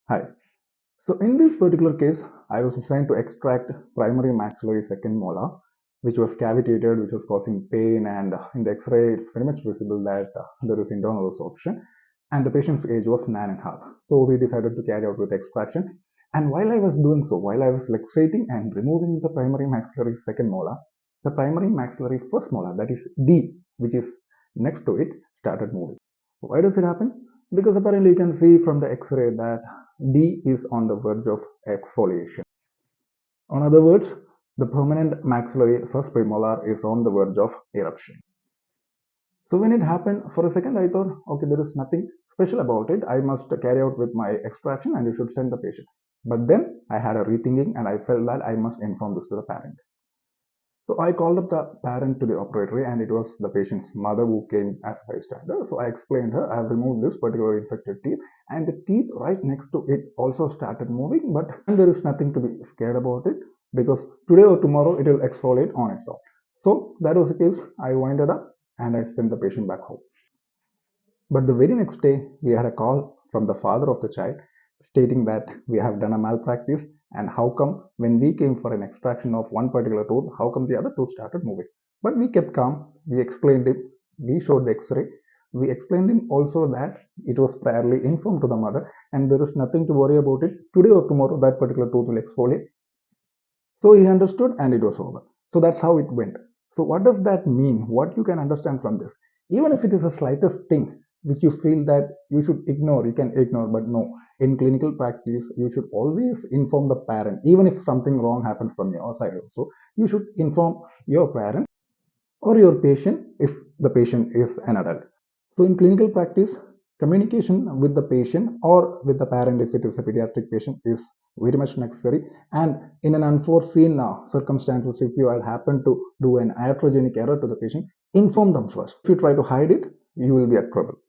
Hi. So in this particular case, I was assigned to extract primary maxillary second molar, which was cavitated, which was causing pain, and in the X-ray, it's very much visible that there is internal absorption, and the patient's age was 9.5. So we decided to carry out with extraction. And while I was doing so, while I was luxating and removing the primary maxillary second molar, the primary maxillary first molar, that is D, which is next to it, started moving. Why does it happen? Because apparently you can see from the X-ray that D is on the verge of exfoliation. In other words, the permanent maxillary first premolar is on the verge of eruption. So when it happened, for a second I thought, okay, there is nothing special about it. I must carry out with my extraction and you should send the patient. But then I had a rethinking and I felt that I must inform this to the parent. So I called up the parent to the operatory and it was the patient's mother who came as a bystander. So I explained her, I have removed this particular infected teeth and the teeth right next to it also started moving, but there is nothing to be scared about it because today or tomorrow it will exfoliate on its own. So that was the case. I winded up and I sent the patient back home. But the very next day, we had a call from the father of the child stating that we have done a malpractice and how come when we came for an extraction of one particular tooth, how come the other tooth started moving? But we kept calm. We explained it. We showed the X-ray. We explained him also that it was priorly informed to the mother and there is nothing to worry about it. Today or tomorrow, that particular tooth will exfoliate. So he understood and it was over. So that's how it went. So what does that mean? What you can understand from this? Even if it is the slightest thing which you feel that you should ignore, you can ignore, but no. In clinical practice, you should always inform the parent, even if something wrong happens from your side also. You should inform your parent or your patient if the patient is an adult. So in clinical practice, communication with the patient or with the parent if it is a pediatric patient is very much necessary. And in an unforeseen circumstances, if you happen to do an iatrogenic error to the patient, inform them first. If you try to hide it, you will be at trouble.